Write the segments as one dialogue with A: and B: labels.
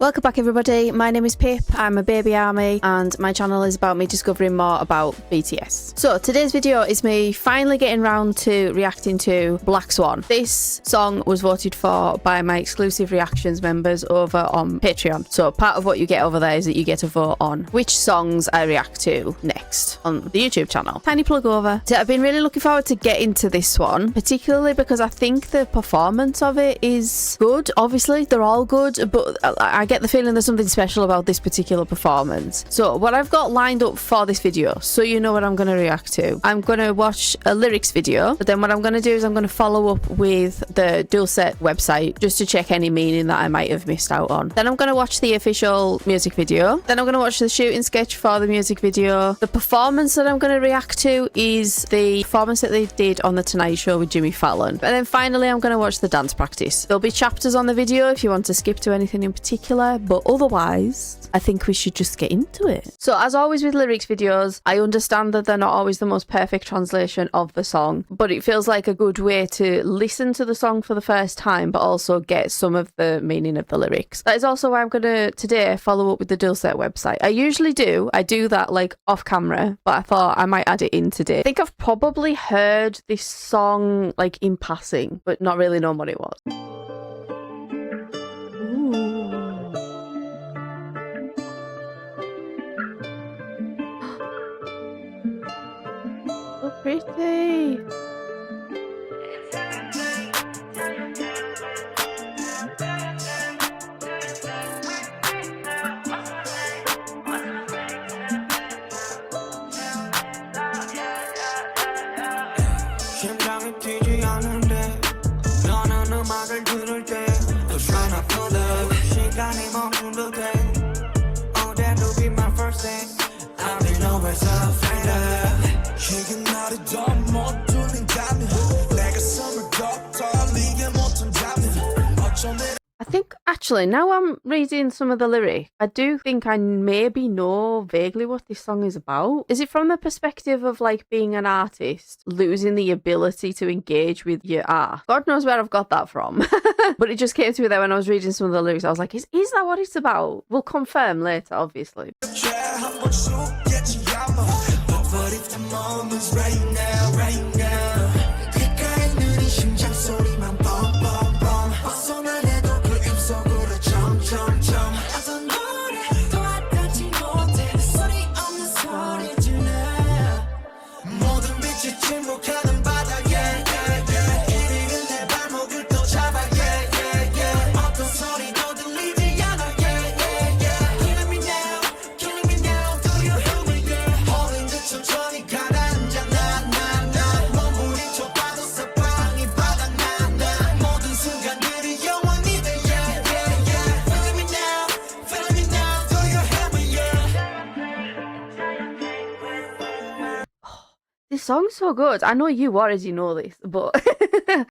A: Welcome back everybody, my name is Pip, I'm a baby army and my channel is about me discovering more about BTS. So today's video is me finally getting round to reacting to Black Swan. This song was voted for by my exclusive reactions members over on Patreon. So part of what you get over there is that you get to vote on which songs I react to next on the YouTube channel. Tiny plug over. So I've been really looking forward to getting to this one, particularly because I think the performance of it is good. Obviously they're all good, but I get the feeling there's something special about this particular performance. So what I've got lined up for this video, so you know what I'm going to react to, I'm going to watch a lyrics video, but then what I'm going to do is I'm going to follow up with the Doolset website just to check any meaning that I might have missed out on. Then I'm going to watch the official music video. Then I'm going to watch the shooting sketch for the music video. The performance that I'm going to react to is the performance that they did on The Tonight Show with Jimmy Fallon. And then finally I'm going to watch the dance practice. There'll be chapters on the video if you want to skip to anything in particular, but otherwise I think we should just get into it. So as always with lyrics videos, I understand that they're not always the most perfect translation of the song, but it feels like a good way to listen to the song for the first time but also get some of the meaning of the lyrics. That is also why I'm gonna today follow up with the Doolset website. I usually do that like off camera, but I thought I might add it in today. I think I've probably heard this song like in passing but not really known what it was. Pretty. I think actually now I'm reading some of the lyrics, I do think I maybe know vaguely what this song is about. Is it from the perspective of like being an artist, losing the ability to engage with your art? God knows where I've got that from. But it just came to me there when I was reading some of the lyrics. I was like, is that what it's about? We'll confirm later, obviously. This song's so good. I know you already know this, but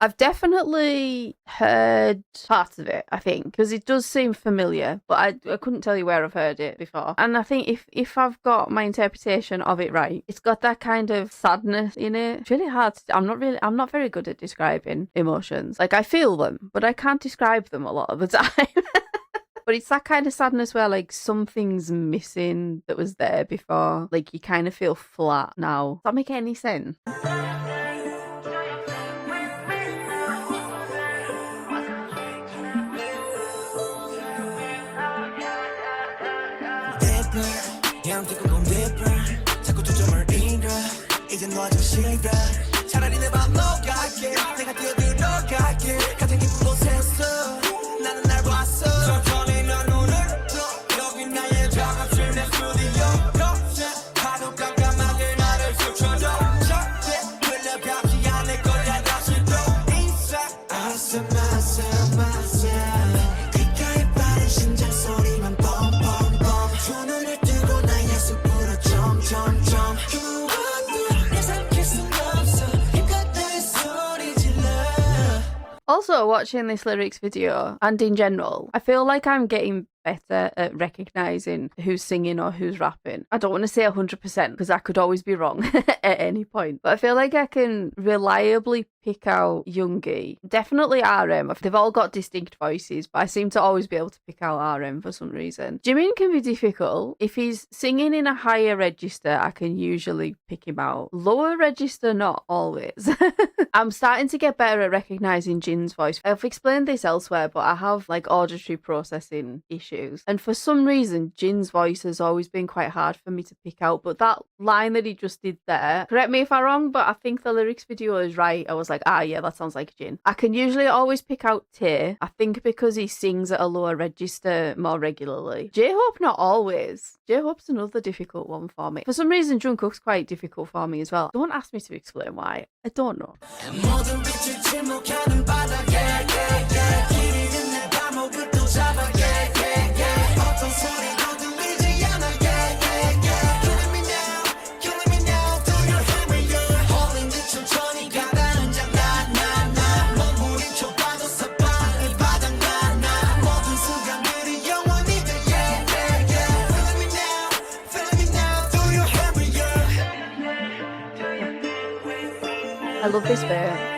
A: I've definitely heard parts of it, I think, because it does seem familiar, but I couldn't tell you where I've heard it before. And I think if I've got my interpretation of it right, it's got that kind of sadness in it. It's really hard to, I'm not very good at describing emotions. Like I feel them, but I can't describe them a lot of the time. But it's that kind of sadness where like something's missing that was there before. Like you kind of feel flat now. Does that make any sense? Also, watching this lyrics video and in general, I feel like I'm getting better at recognizing who's singing or who's rapping. I don't want to say 100% because I could always be wrong at any point, but I feel like I can reliably pick out Yoongi. Definitely RM. They've all got distinct voices, but I seem to always be able to pick out RM for some reason. Jimin can be difficult. If he's singing in a higher register, I can usually pick him out. Lower register, not always. I'm starting to get better at recognizing Jin's voice. I've explained this elsewhere, but I have like auditory processing issues. And for some reason, Jin's voice has always been quite hard for me to pick out. But that line that he just did there, correct me if I'm wrong, but I think the lyrics video is right. I was like, yeah, that sounds like Jin. I can usually always pick out Tae, I think because he sings at a lower register more regularly. J-Hope, not always. J-Hope's another difficult one for me. For some reason, Jungkook's quite difficult for me as well. Don't ask me to explain why. I don't know. I love this bit.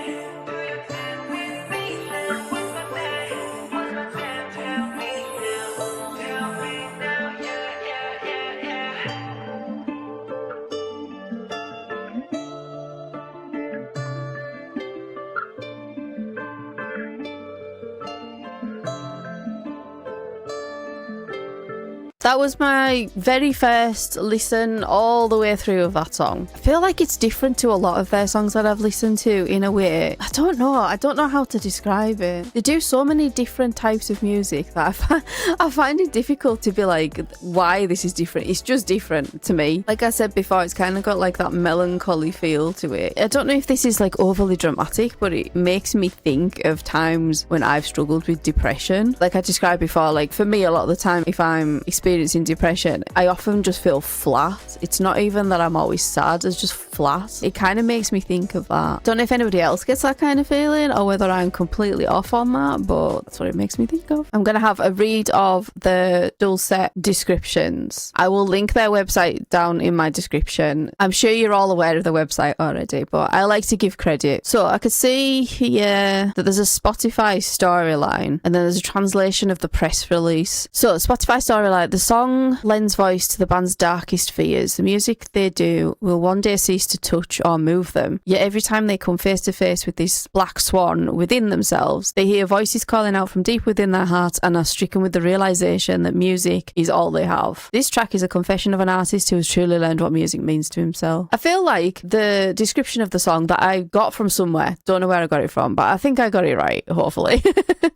A: That was my very first listen all the way through of that song. I feel like it's different to a lot of their songs that I've listened to in a way. I don't know how to describe it. They do so many different types of music that I find it difficult to be like, why this is different. It's just different to me. Like I said before, it's kind of got like that melancholy feel to it. I don't know if this is like overly dramatic, but it makes me think of times when I've struggled with depression. Like I described before, like for me, a lot of the time, if I'm experiencing depression, I often just feel flat. It's not even that I'm always sad, it's just flat. It kind of makes me think of that. Don't know if anybody else gets that kind of feeling or whether I'm completely off on that, but that's what it makes me think of. I'm going to have a read of the Doolset descriptions. I will link their website down in my description. I'm sure you're all aware of the website already, but I like to give credit. So I could see here that there's a Spotify storyline and then there's a translation of the press release. So Spotify storyline, the song lends voice to the band's darkest fears. The music they do will one day cease to touch or move them. Yet every time they come face to face with this black swan within themselves, they hear voices calling out from deep within their hearts and are stricken with the realization that music is all they have. This track is a confession of an artist who has truly learned what music means to himself. I feel like the description of the song that I got from somewhere, don't know where I got it from, but I think I got it right, hopefully.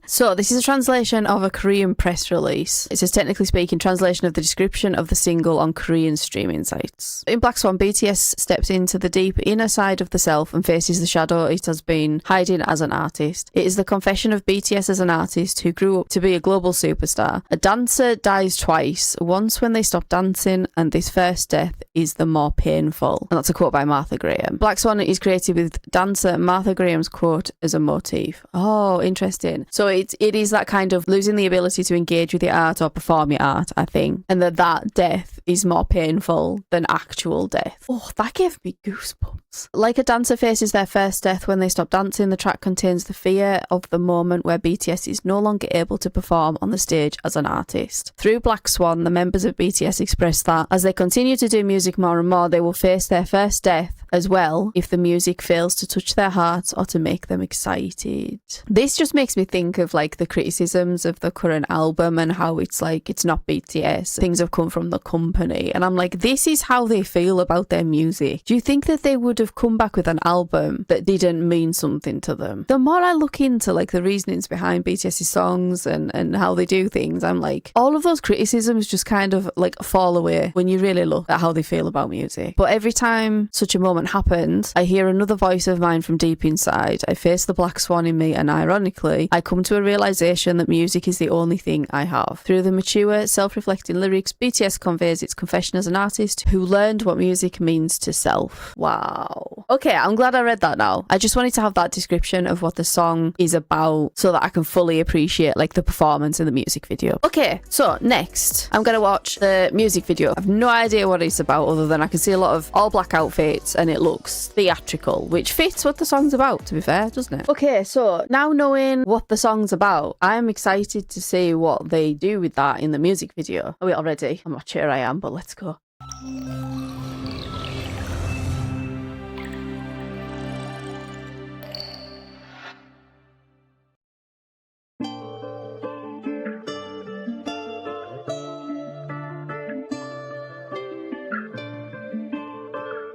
A: So this is a translation of a Korean press release. It says, technically speaking, translation of the description of the single on Korean streaming sites. In Black Swan, BTS steps into the deep inner side of the self and faces the shadow it has been hiding as an artist. It is the confession of BTS as an artist who grew up to be a global superstar. A dancer dies twice, once when they stop dancing, and this first death is the more painful. And that's a quote by Martha Graham. Black Swan is created with dancer Martha Graham's quote as a motif. Oh, interesting. So it is that kind of losing the ability to engage with your art or perform your art, I think, and that death is more painful than actual death. Oh, that gave me goosebumps. Like a dancer faces their first death when they stop dancing, the track contains the fear of the moment where BTS is no longer able to perform on the stage as an artist. Through Black Swan, the members of BTS express that as they continue to do music more and more, they will face their first death as well if the music fails to touch their hearts or to make them excited. This just makes me think of like the criticisms of the current album and how it's like, it's not BTS, things have come from the company, and I'm like, this is how they feel about their music. Do you think that they would have come back with an album that didn't mean something to them? The more I look into like the reasonings behind BTS's songs and how they do things, I'm like, all of those criticisms just kind of like fall away when you really look at how they feel about music. But every time such a moment happens, I hear another voice of mine from deep inside. I face the black swan in me, and ironically, I come to a realization that music is the only thing I have. Through the mature, self-reflecting lyrics, BTS conveys its confession as an artist who learned what music means to self. Wow. Okay, I'm glad I read that now. I just wanted to have that description of what the song is about so that I can fully appreciate like the performance in the music video. Okay, so next I'm gonna watch the music video. I've no idea what it's about other than I can see a lot of all black outfits and it looks theatrical, which fits what the song's about, to be fair, doesn't it? Okay, so now knowing what the song's about, I'm excited to see what they do with that in the music video. Are we all ready? I'm not sure I am, but let's go.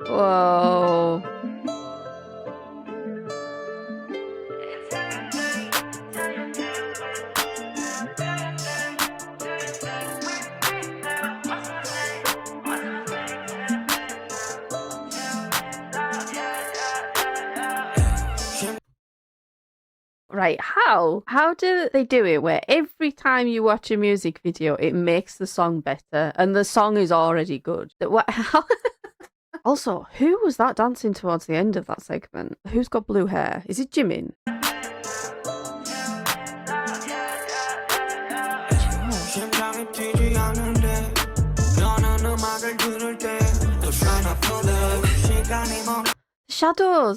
A: Whoa. Right, how do they do it where every time you watch a music video it makes the song better and the song is already good? How? Also, who was that dancing towards the end of that segment? Who's got blue hair? Is it Jimin?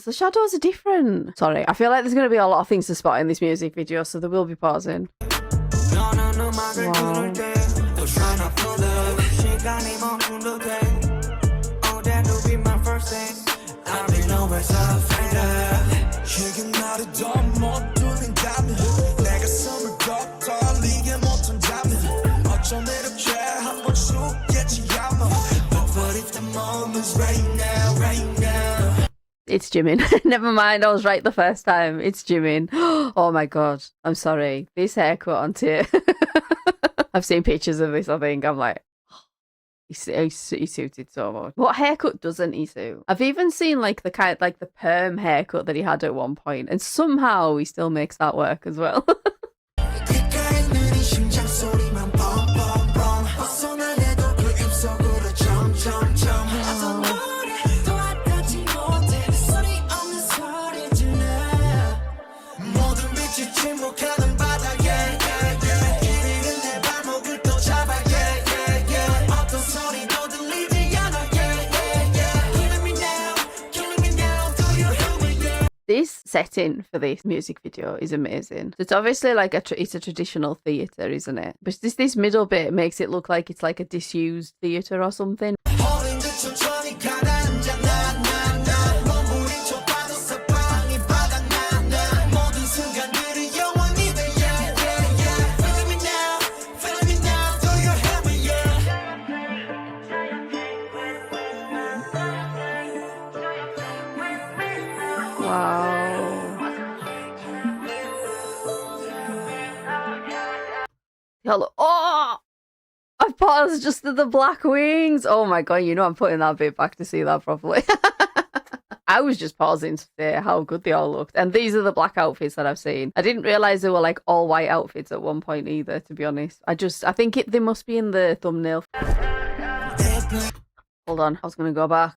A: The shadows are different. Sorry, I feel like there's going to be a lot of things to spot in this music video, so there will be pausing. Wow. It's Jimin. Never mind, I was right the first time. It's Jimin. Oh my god, I'm sorry. This haircut on tier. I've seen pictures of this, I think. I'm like, he suited so much. What haircut doesn't he suit? I've even seen like the perm haircut that he had at one point, and somehow he still makes that work as well. This setting for this music video is amazing. It's obviously like it's a traditional theatre, isn't it? But this middle bit makes it look like it's like a disused theatre or something. Hello. Oh! I've paused just at the black wings. Oh my god, you know I'm putting that bit back to see that properly. I was just pausing to say how good they all looked. And these are the black outfits that I've seen. I didn't realise they were like all white outfits at one point either, to be honest. I think they must be in the thumbnail. Hold on, I was going to go back.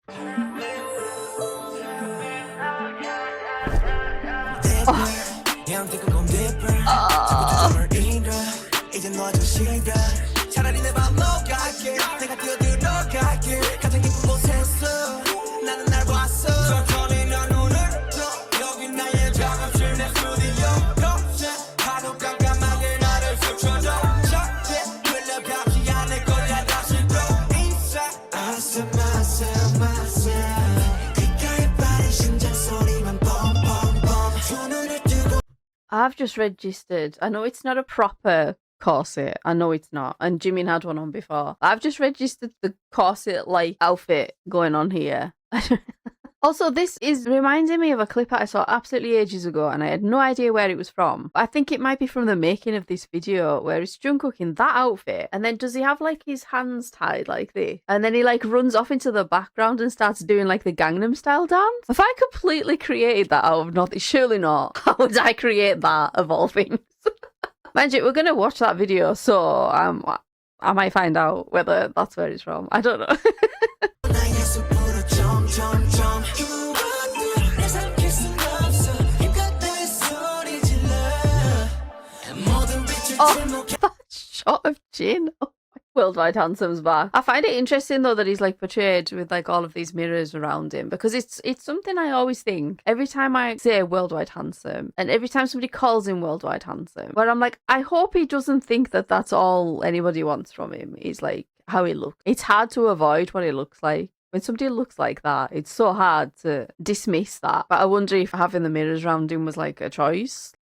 A: I've just registered. I know it's not a proper corset. I know it's not. And Jimin had one on before. I've just registered the corset like outfit going on here. Also, this is reminding me of a clip I saw absolutely ages ago and I had no idea where it was from. I think it might be from the making of this video where it's Jungkook in that outfit and then does he have like his hands tied like this? And then he like runs off into the background and starts doing like the Gangnam Style dance? Have I completely created that out of nothing? Surely not. How would I create that of all things? Mind you, we're going to watch that video, so I might find out whether that's where it's from. I don't know. Oh, that shot of Jin. Oh, Worldwide Handsome's back. I find it interesting though that he's like portrayed with like all of these mirrors around him, because it's something I always think every time I say Worldwide Handsome and every time somebody calls him Worldwide Handsome, where I'm like, I hope he doesn't think that that's all anybody wants from him is like how he looks. It's hard to avoid what he looks like. When somebody looks like that, it's so hard to dismiss that. But I wonder if having the mirrors around him was like a choice.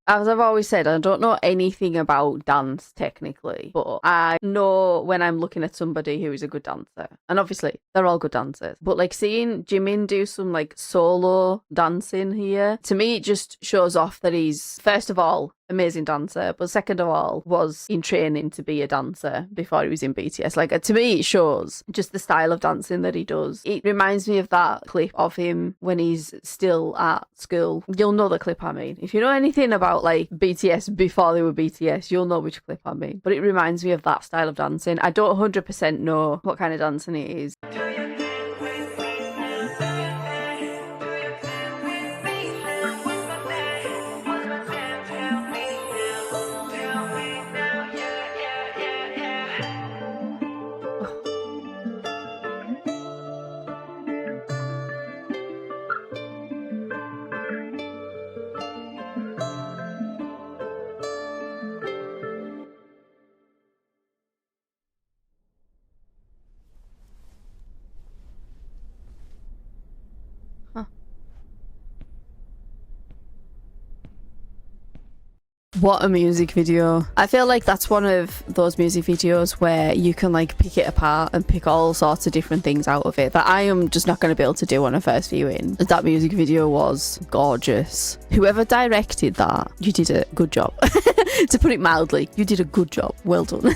A: As I've always said, I don't know anything about dance technically, but I know when I'm looking at somebody who is a good dancer. And obviously, they're all good dancers. But like seeing Jimin do some like solo dancing here, to me, it just shows off that he's, first of all, amazing dancer, but second of all, was in training to be a dancer before he was in BTS. Like, to me, it shows just the style of dancing that he does. It reminds me of that clip of him when he's still at school. You'll know the clip I mean. If you know anything about like BTS before they were BTS, you'll know which clip I mean. But it reminds me of that style of dancing. I don't 100% know what kind of dancing it is. What a music video. I feel like that's one of those music videos where you can like pick it apart and pick all sorts of different things out of it that I am just not going to be able to do on a first viewing. That music video was gorgeous. Whoever directed that, you did a good job. To put it mildly, you did a good job. Well done.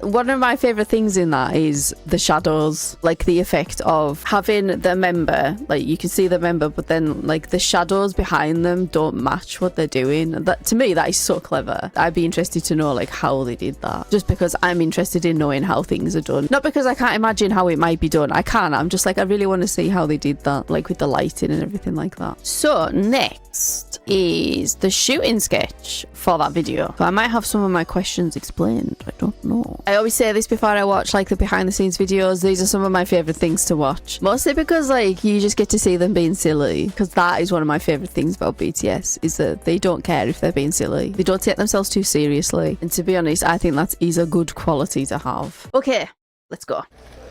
A: One of my favourite things in that is the shadows, like the effect of having the member, like you can see the member, but then like the shadows behind them don't match what they're doing. That, to me, that is so clever. I'd be interested to know like how they did that, just because I'm interested in knowing how things are done. Not because I can't imagine how it might be done. I can. I'm just like, I really want to see how they did that, like with the lighting and everything like that. So next is the shooting sketch for that video. So I might have some of my questions explained. I don't know. I always say this before I watch like the behind the scenes videos. These are some of my favorite things to watch, mostly because like you just get to see them being silly, because that is one of my favorite things about BTS, is that they don't care if they're being silly. They don't take themselves too seriously, and to be honest, I think that is a good quality to have. Okay, let's go.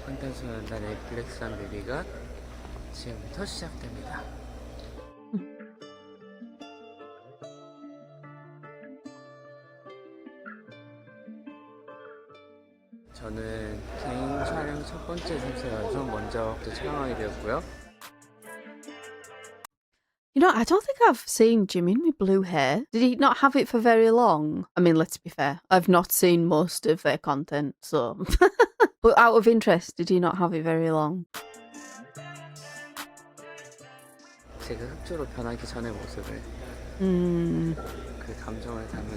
B: 방탄소년단의 블랙스완 뮤비가 지금부터 시작됩니다. 저는 개인 촬영 첫 번째 순서여서 먼저 촬영하게 되었고요.
A: You know, I don't think I've seen Jimin with blue hair. Did he not have it for very long? I mean, let's be fair, I've not seen most of their content, so... But out of interest, did he not have it very long?
B: 제가 흑조로 변하기 전의 모습을 그 감정을 담은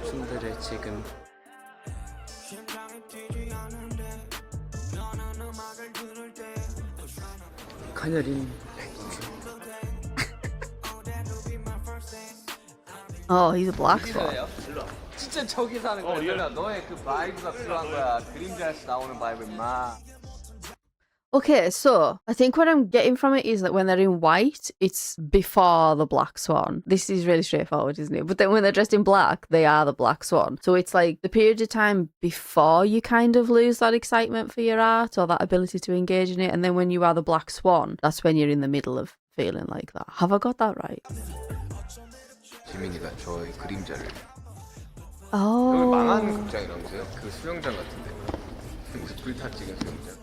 B: 춤들을 지금 가녀린
A: Oh, he's a Black Swan.
B: 진짜 저기 사는 거야. 그러니까 너의 그 바이브가 필요한 거야. 그림자에서 나오는 바이브 마.
A: Okay, so I think what I'm getting from it is that when they're in white, it's before the Black Swan. This is really straightforward, isn't it? But then when they're dressed in black, they are the Black Swan. So it's like the period of time before you kind of lose that excitement for your art or that ability to engage in it. And then when you are the Black Swan, that's when you're in the middle of feeling like that. Have I got that right?
C: 지민이가 저의 그림자를
A: Oh.
C: 망한
B: 수영장이라면서요? 그 수영장 같은데. 무슨 불타 찍은 수영장.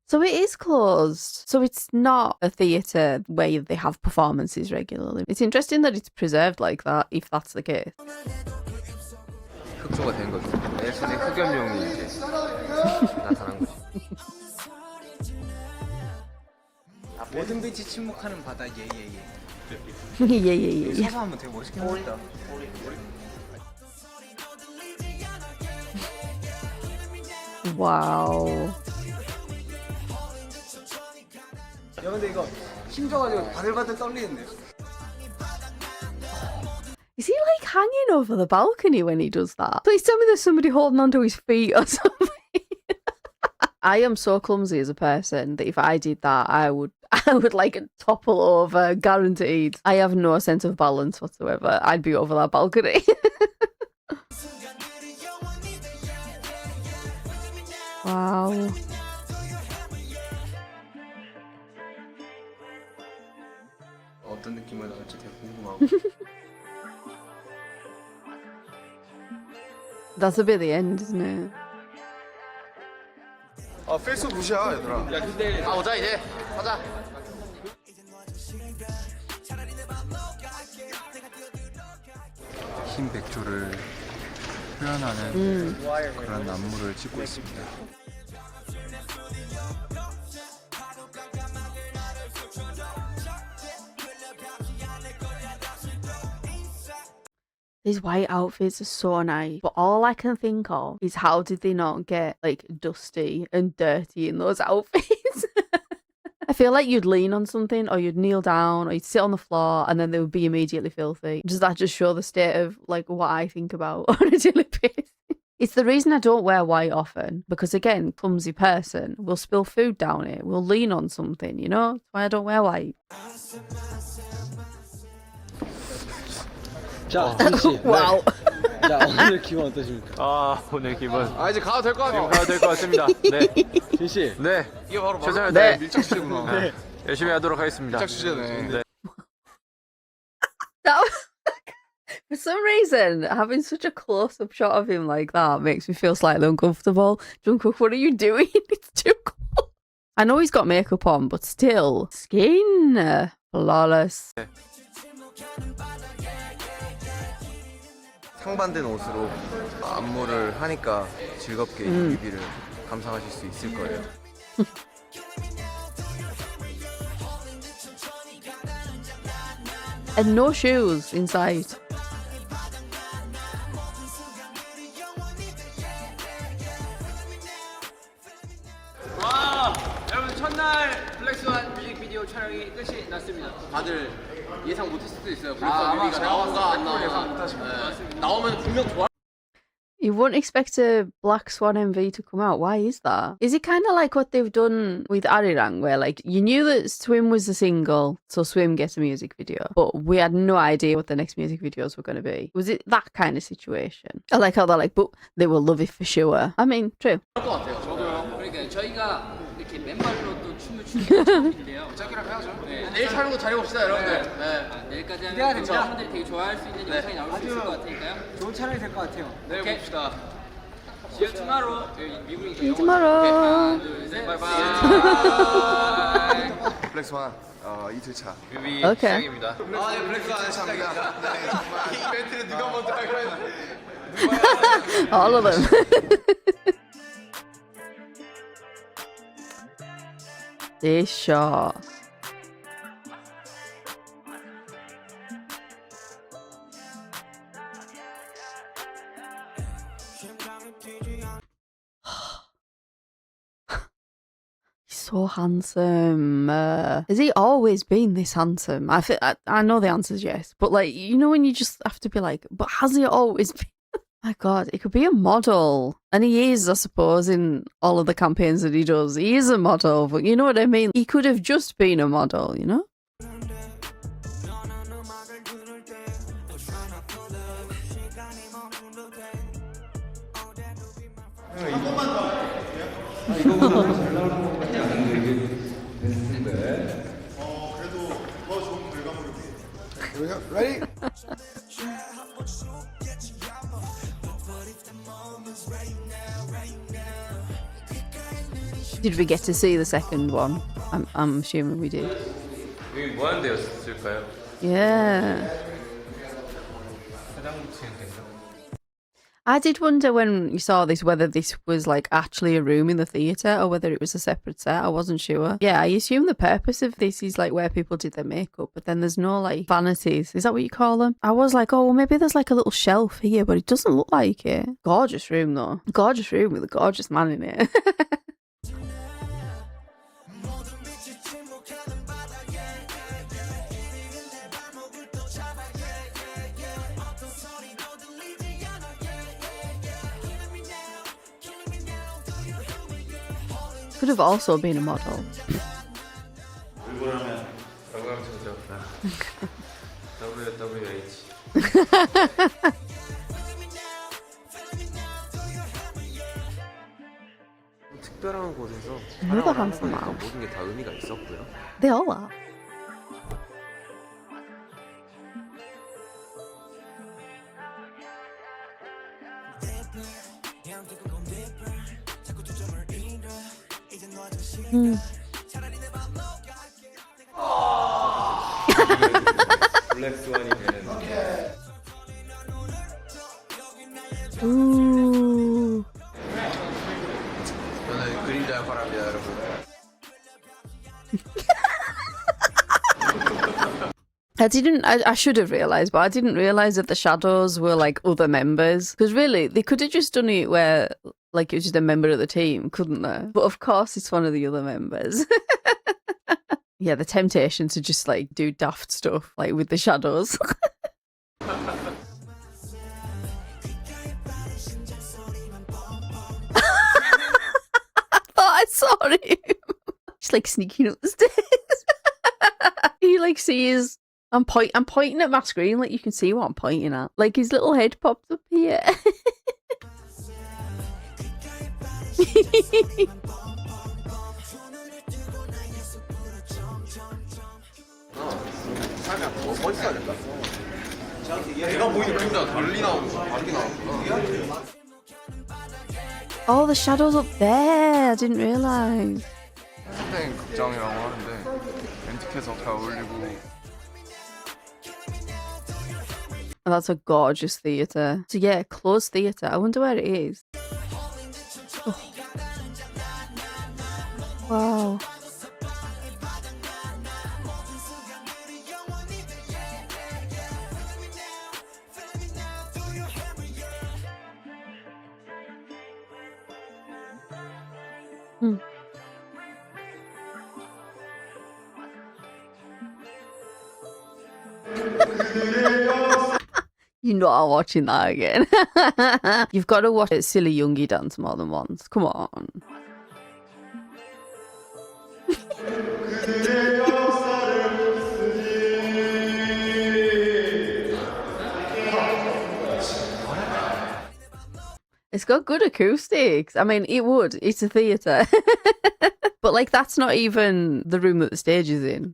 A: So it is closed. So it's not a theatre where they have performances regularly. It's interesting that it's preserved like that, if that's the case.
B: 흑소가 된 거죠. 예전에 흑염룡이 이제 나타난 거지.
C: 아, 모든 빛이 침묵하는 바다 예예예.
A: yeah.
C: 서서 하면 되게 멋있긴 하겠다.
A: Wow.
C: 야 근데 이거 힘줘가지고 바들바들 떨리는데.
A: Is he like hanging over the balcony when he does that? Please tell me there's somebody holding onto his feet or something. I am so clumsy as a person that if I did that, I would like topple over, guaranteed. I have no sense of balance whatsoever. I'd be over that balcony. Wow.
B: 어떤 느낌을 나올지 되게 궁금하고.
A: That's a bit the end, isn't it?
D: 아 필수 굿이야 얘들아.
B: 야 근데 오자 이제 가자. 흰 백조를 표현하는 그런 안무를 찍고 있습니다.
A: These white outfits are so nice, but all I can think of is how did they not get like dusty and dirty in those outfits? I feel like you'd lean on something or you'd kneel down or you'd sit on the floor and then they would be immediately filthy. Does that just show the state of like what I think about on a daily basis? It's the reason I don't wear white often because again, clumsy person will spill food down it, will lean on something, you know? That's why I don't wear white.
E: 자, 진씨.
A: Wow.
E: 자, 오늘 기분 어떠십니까?
F: 아 오늘 기분
B: 아 이제 가도 될 것 같아요.
F: 가야 될 것 같습니다. 네,
E: 진씨.
F: 네,
B: 이게 바로
F: 최선을
A: 네.
F: 다해
D: 밀착 주제구나.
F: 네. 열심히 하도록 하겠습니다.
D: 밀착 주제네.
F: 네.
A: For some reason, having such a close-up shot of him like that makes me feel slightly uncomfortable. Jungkook, what are you doing? It's too cold. I know he's got makeup on, but still, skin flawless.
B: 상반된 옷으로 안무를 하니까 즐겁게 이 뮤비를 감상하실 수 있을 거예요.
A: And no shoes inside.
C: 와, 여러분 첫날 블랙스완 뮤직비디오 촬영이 끝이 났습니다.
B: 다들 예상 못했을 수도 있어요.
C: 아마
B: 뮤비가 나온가 안 나온가. 나오면 분명 좋아.
A: You wouldn't expect a Black Swan MV to come out. Why is that? Is it kind of like what they've done with Arirang, where like you knew that Swim was a single, so Swim gets a music video, but we had no idea what the next music videos were going to be? Was it that kind of situation? I like how they're like, but they will love it for sure. I mean, true.
C: 그러니까 저희가 이렇게 맨발로 또 춤을 추는 처음인데요.
B: 짝이랑 해야죠.
C: 네.
B: 내일 촬영도 잘해봅시다 여러분들. 네.
C: 내일까지 하면 여러분들이 되게 좋아할 수 있는 영상이 나올 수 있을 것 같으니까요. 좋은 촬영이 될 것 같아요.
B: 내일 봅시다.
C: See you tomorrow. 미국이니까 영어.
A: Tomorrow.
C: 하나, 둘, 셋. 바이바이.
D: 블랙스완 이틀차.
F: 뮤비
A: 오케이.
F: 시작입니다.
B: 아, 네, 블랙스완 시작입니다. 네, 정말 이 멘트를 누가 먼저 할까요?
A: All of them. This shot. He's so handsome. Has he always been this handsome? I know the answer is yes, but like you know when you just have to be like, but has he always been? My God, he could be a model. And he is, I suppose, in all of the campaigns that he does. He is a model, but you know what I mean? He could have just been a model, you know?
D: Ready?
A: Did we get to see the second one? I'm assuming we did.
F: 여기 뭐 하는 데였을까요?
A: Yeah.
F: 사장 붙이는 데인가?
A: I did wonder when you saw this whether this was like actually a room in the theatre or whether it was a separate set. I wasn't sure. Yeah, I assume the purpose of this is like where people did their makeup, but then there's no like vanities. Is that what you call them? I was like, oh, well, maybe there's like a little shelf here, but it doesn't look like it. Gorgeous room though. Gorgeous room with a gorgeous man in it. Could have also been a model.
B: 특별한 곳에서
A: 누가
B: 촬영을 하는
A: 한숨
B: 거니까
A: 안
B: 모든 게 다 의미가 있었고요.
A: They all are.
F: 블랙 스완이 되는
A: Ooh.
D: 저는 그림자 역할합니다, 여러분.
A: I should have realised, but I didn't realise that the shadows were like other members. Because really, they could have just done it where like it was just a member of the team, couldn't they? But of course, it's one of the other members. Yeah, the temptation to just like do daft stuff like with the shadows. I saw him. He's like sneaking up the stairs. He like sees I'm pointing at my screen, like you can see what I'm pointing at. Like his little head popped up here.
D: 멋있어야겠다. 내가 보이는 그림자가 달리 나오고 다르게 나오구나.
A: Oh, the shadow's up there. I didn't realise.
D: 땡 극장이라고 하는데 렌트해서 잘 어울리고.
A: And that's a gorgeous theatre. So yeah, closed theatre. I wonder where it is. Oh. Wow. You're not watching that again. You've got to watch Silly Youngie dance more than once. Come on. It's got good acoustics. I mean, it would. It's a theatre. But, like, that's not even the room that the stage is in.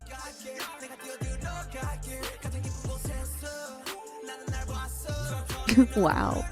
A: Wow.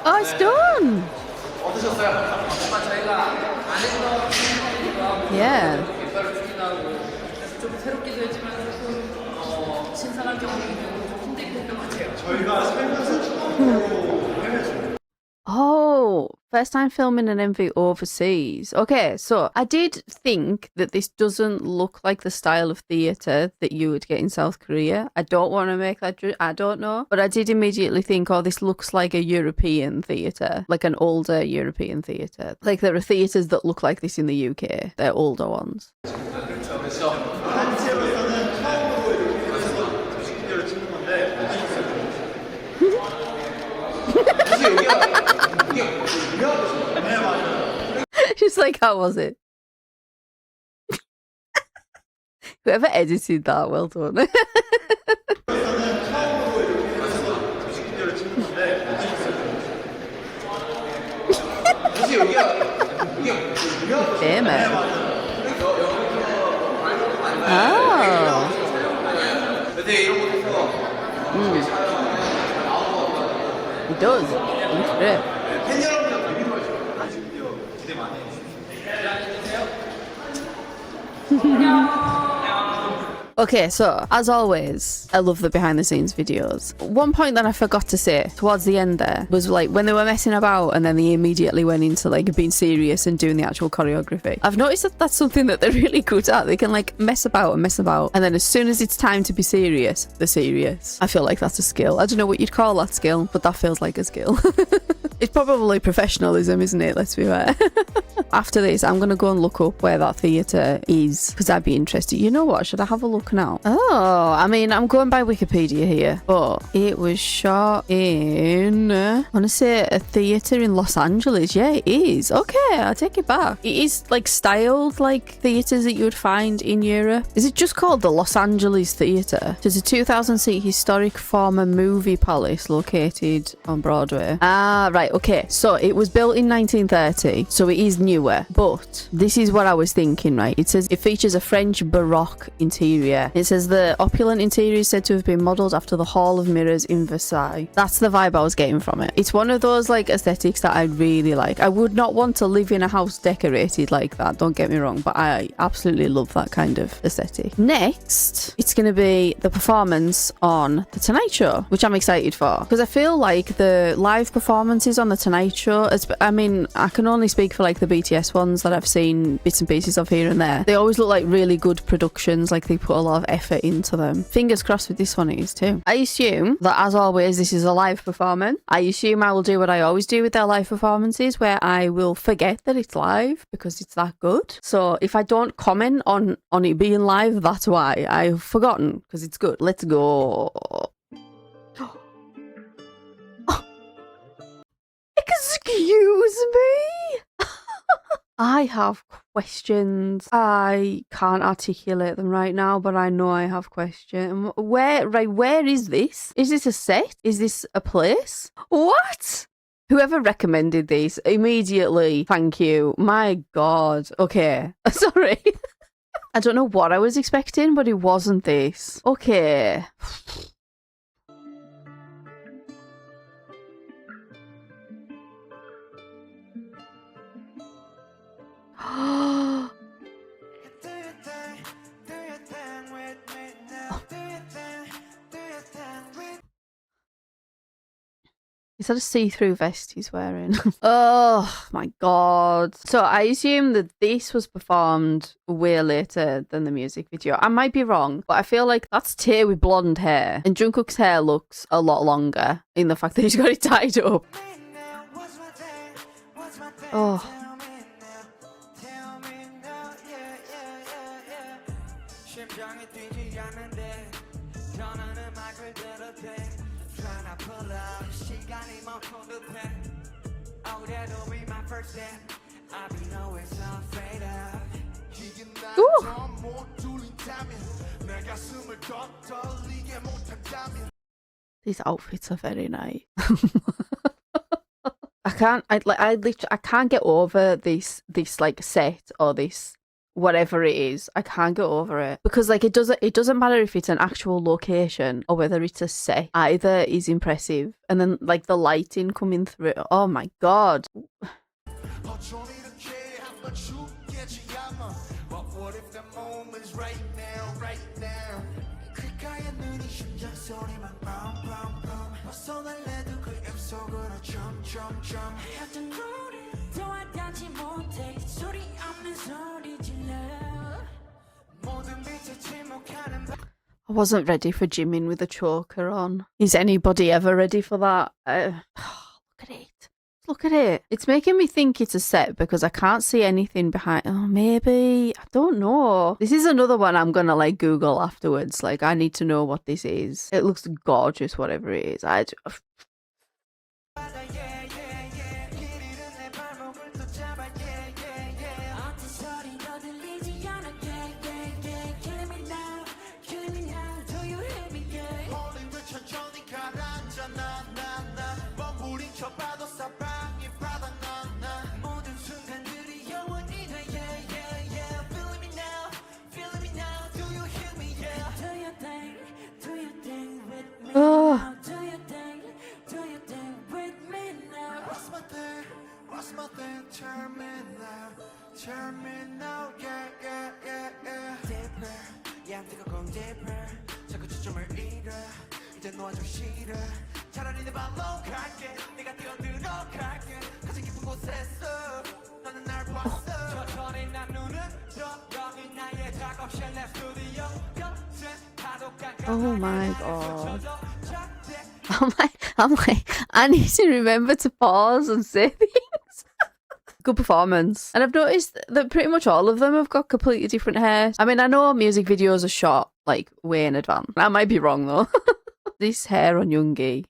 A: Oh, it's done. Yeah.
C: 좀 새롭기도 했지만 조금 신선한 경험이고 좀 힘들긴 했던 것 같아요.
A: Oh, first time filming an MV overseas. Okay, so I did think that this doesn't look like the style of theatre that you would get in South Korea. I don't want to make that, I don't know. But I did immediately think, oh, this looks like a European theatre, like an older European theatre. Like there are theatres that look like this in the UK. They're older ones. was like, how was it? Whoever edited that, well done. Famous. Oh. He does. Looks great. Okay, so as always, I love the behind the scenes videos. One point that I forgot to say towards the end there was like when they were messing about and then they immediately went into like being serious and doing the actual choreography. I've noticed that that's something that they're really good at. They can like mess about and then as soon as it's time to be serious, they're serious. I feel like that's a skill. I don't know what you'd call that skill, but that feels like a skill. It's probably professionalism, isn't it? Let's be fair. After this, I'm going to go and look up where that theatre is because I'd be interested. You know what? Should I have a look now? Oh, I mean, I'm going by Wikipedia here, but it was shot in, I want to say a theatre in Los Angeles. Yeah, it is. Okay, I take it back. It is like styled like theatres that you would find in Europe. Is it just called the Los Angeles Theatre? It's a 2,000-seat historic former movie palace located on Broadway. Ah, right. Okay, so it was built in 1930, so it is newer, but this is what I was thinking, right? It says it features a French Baroque interior. It says the opulent interior is said to have been modelled after the Hall of Mirrors in Versailles. That's the vibe I was getting from it. It's one of those like aesthetics that I really like. I would not want to live in a house decorated like that, don't get me wrong, but I absolutely love that kind of aesthetic. Next, it's going to be the performance on The Tonight Show, which I'm excited for because I feel like the live performances on The Tonight Show, I mean, I can only speak for like the BTS ones that I've seen bits and pieces of here and there. They always look like really good productions, like they put a lot of effort into them. Fingers crossed with this one it is too. I assume that as always this is a live performance. I assume I will do what I always do with their live performances where I will forget that it's live because it's that good. So if I don't comment on it being live, that's why. I've forgotten because it's good. Let's go. Excuse me? I have questions. I can't articulate them right now, but I know I have questions. Where is this? Is this a set? Is this a place? What? Whoever recommended these, immediately, thank you. My God. Okay. Sorry. I don't know what I was expecting, but it wasn't this. Okay. Is that a see-through vest he's wearing? Oh my God. So I assume that this was performed way later than the music video. I might be wrong, but I feel like that's Tay with blonde hair and Jungkook's hair looks a lot longer in the fact that he's got it tied up. Oh. Ooh. These outfits are very nice. I can't get over this like set or this whatever it is. I can't get over it because like it doesn't matter if it's an actual location or whether it's a set. Either is impressive, and then like the lighting coming through. Oh my God. I wasn't ready for Jimin with a choker on. Is anybody ever ready for that? Look at it. Look at it. It's making me think it's a set because I can't see anything behind. Oh, maybe. I don't know. This is another one I'm going to like Google afterwards. Like, I need to know what this is. It looks gorgeous, whatever it is. Oh. Oh my god. I'm like, I need to remember to pause and say things. Good performance. And I've noticed that pretty much all of them have got completely different hair. I mean, I know music videos are shot like way in advance. I might be wrong though. This hair on Yoongi.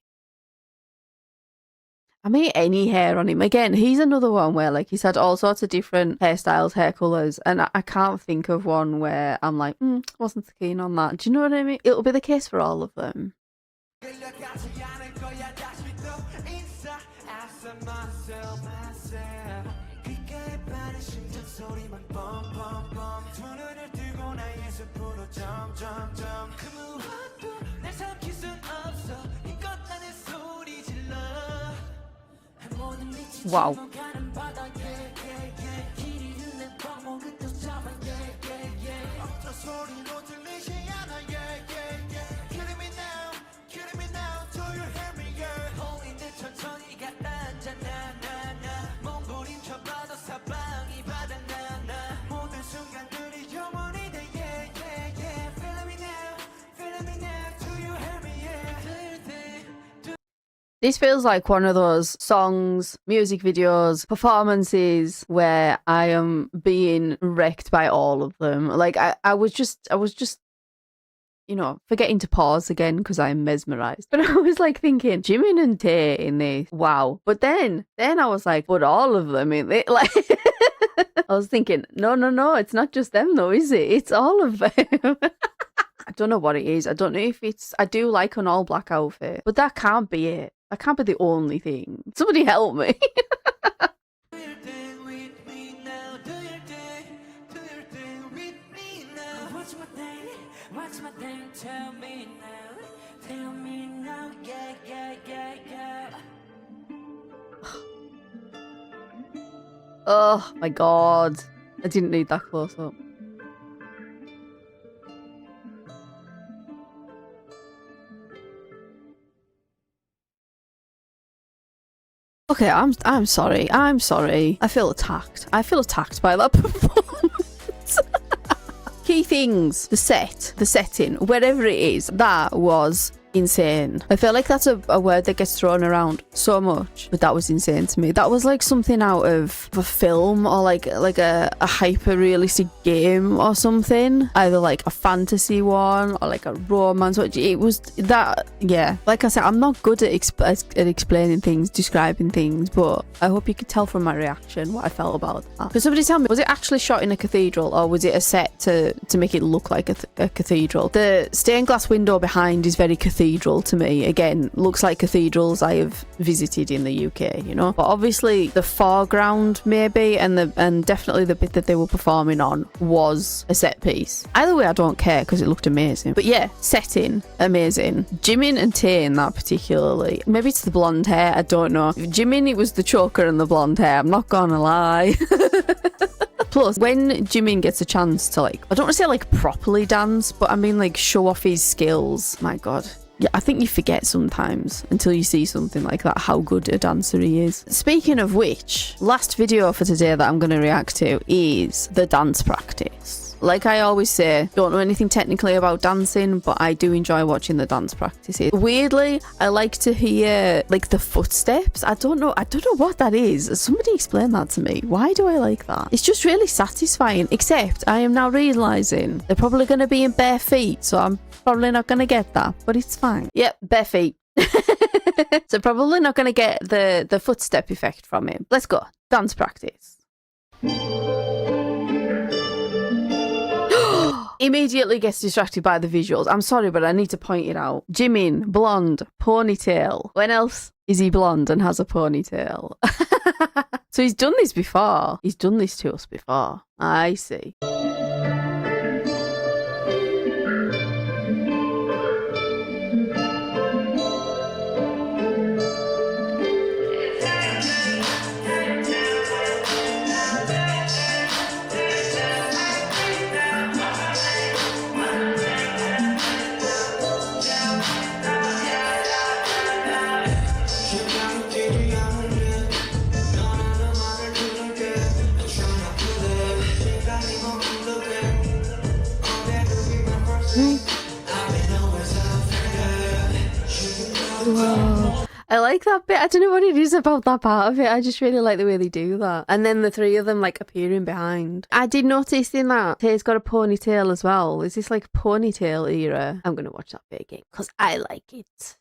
A: I mean, any hair on him. Again, he's another one where like he's had all sorts of different hairstyles, hair colours, and I can't think of one where I'm like, wasn't so keen on that. Do you know what I mean? It'll be the case for all of them. Wow. This feels like one of those songs, music videos, performances where I am being wrecked by all of them. Like I was just, you know, forgetting to pause again because I'm mesmerized. But I was like thinking, Jimin and Tae in this, wow. But then I was like, but all of them in it, like. I was thinking, no, it's not just them though, is it? It's all of them. I don't know what it is. I don't know if it's, I do like an all black outfit, but that can't be it. That can't be the only thing. Somebody help me. Oh my god. I didn't need that close up. Okay, I'm sorry. I'm sorry. I feel attacked. I feel attacked by that performance. Key things. The set. The setting. Wherever it is. That was insane. I feel like that's a word that gets thrown around so much, but that was insane to me. That was like something out of a film or like a hyper realistic game or something, either like a fantasy one or like a romance. It was that, yeah, like I said, I'm not good at explaining things, describing things, but I hope you could tell from my reaction what I felt about that. Could somebody tell me, was it actually shot in a cathedral or was it a set to make it look like a cathedral? The stained glass window behind is very cathedral to me. Again, looks like cathedrals I have visited in the UK, you know. But obviously the foreground maybe and definitely the bit that they were performing on was a set piece. Either way, I don't care because it looked amazing. But yeah, setting amazing. Jimin and Tae in that particularly. Maybe it's the blonde hair, I don't know. Jimin, it was the choker and the blonde hair, I'm not gonna lie. Plus, when Jimin gets a chance to like, I don't want to say like properly dance, but I mean like show off his skills. My god. Yeah, I think you forget sometimes until you see something like that how good a dancer he is. Speaking of which, last video for today that I'm going to react to is the dance practice. Like I always say, don't know anything technically about dancing, but I do enjoy watching the dance practices. Weirdly, I like to hear like the footsteps. I don't know what that is. Somebody explain that to me. Why do I like that? It's just really satisfying, except I am now realizing they're probably going to be in bare feet, so I'm probably not going to get that, but it's fine. Yep, bare feet. So probably not going to get the footstep effect from it. Let's go. Dance practice. immediately gets distracted by the visuals. I'm sorry, but I need to point it out. Jimin, blonde, ponytail. When else is he blonde and has a ponytail? So he's done this before. He's done this to us before. I see. Whoa. I like that bit. I don't know what it is about that part of it. I just really like the way they do that. And then the three of them like appearing behind. I did notice in that Tae's got a ponytail as well. Is this like ponytail era? I'm gonna watch that bit again because I like it.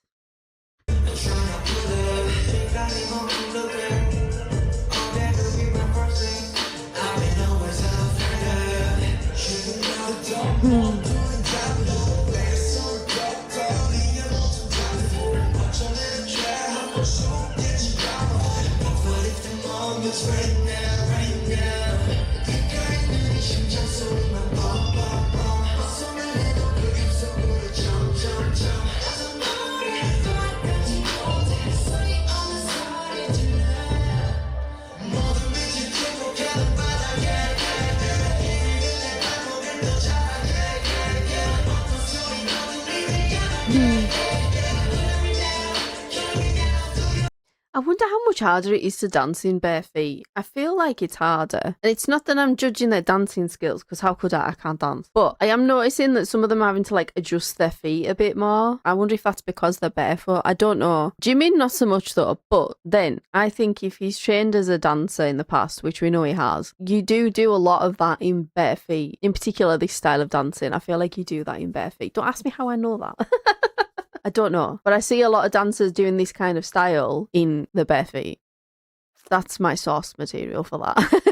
A: I wonder how much harder it is to dance in bare feet. I feel like it's harder. And it's not that I'm judging their dancing skills, because how could I? I can't dance. But I am noticing that some of them are having to like adjust their feet a bit more. I wonder if that's because they're barefoot. I don't know. Jimin, not so much though. But then I think if he's trained as a dancer in the past, which we know he has, you do a lot of that in bare feet. In particular, this style of dancing. I feel like you do that in bare feet. Don't ask me how I know that. I don't know, but I see a lot of dancers doing this kind of style in the bare feet. That's my source material for that.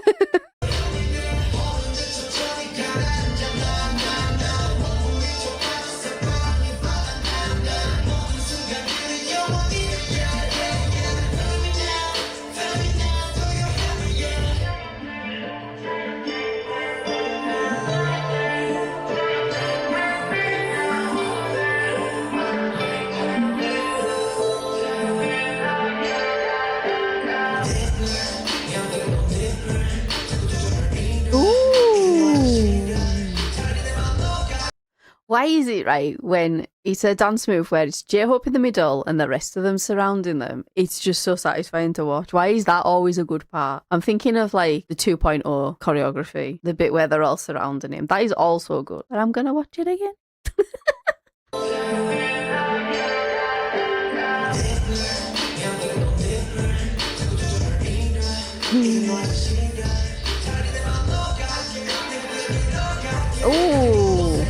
A: Why is it, right, when it's a dance move where it's J-Hope in the middle and the rest of them surrounding them, it's just so satisfying to watch. Why is that always a good part? I'm thinking of like the 2.0 choreography, the bit where they're all surrounding him. That is also good. But I'm going to watch it again. Ooh.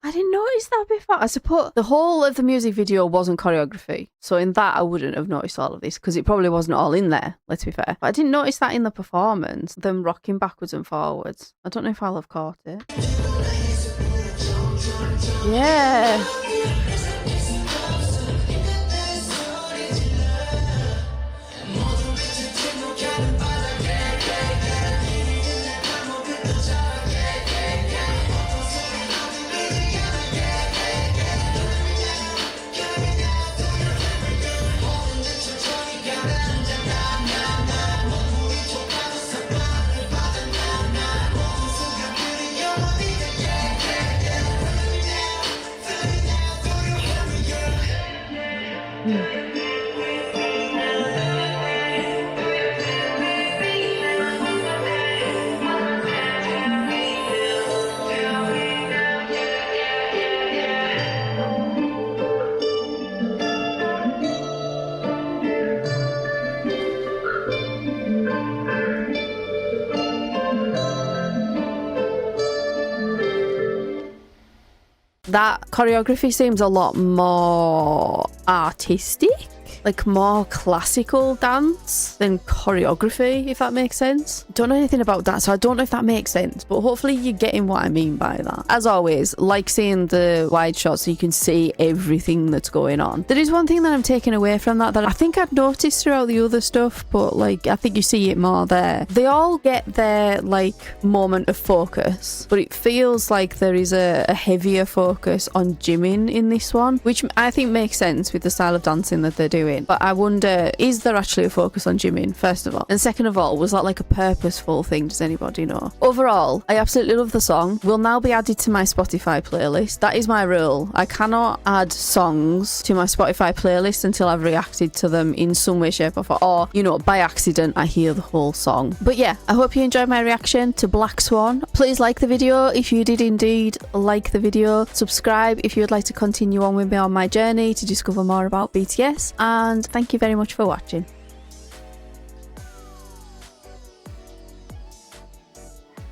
A: I didn't notice that before. I suppose the whole of the music video wasn't choreography. So in that, I wouldn't have noticed all of this because it probably wasn't all in there, let's be fair. But I didn't notice that in the performance, them rocking backwards and forwards. I don't know if I'll have caught it. Yeah. that choreography seems a lot more artistic, like more classical dance than choreography, if that makes sense. Don't know anything about that, so I don't know if that makes sense, but hopefully you're getting what I mean by that. As always, like seeing the wide shot so you can see everything that's going on. There is one thing that I'm taking away from that I think I'd noticed throughout the other stuff, but like I think you see it more there. They all get their like moment of focus, but it feels like there is a heavier focus on Jimin in this one, which I think makes sense with the style of dancing that they're doing. But I wonder, is there actually a focus on Jimin, first of all? And second of all, was that like a purposeful thing? Does anybody know? Overall, I absolutely love the song. Will now be added to my Spotify playlist. That is my rule. I cannot add songs to my Spotify playlist until I've reacted to them in some way, shape or form. Or, you know, by accident, I hear the whole song. But yeah, I hope you enjoyed my reaction to Black Swan. Please like the video if you did indeed like the video. Subscribe if you would like to continue on with me on my journey to discover more about BTS. And thank you very much for watching.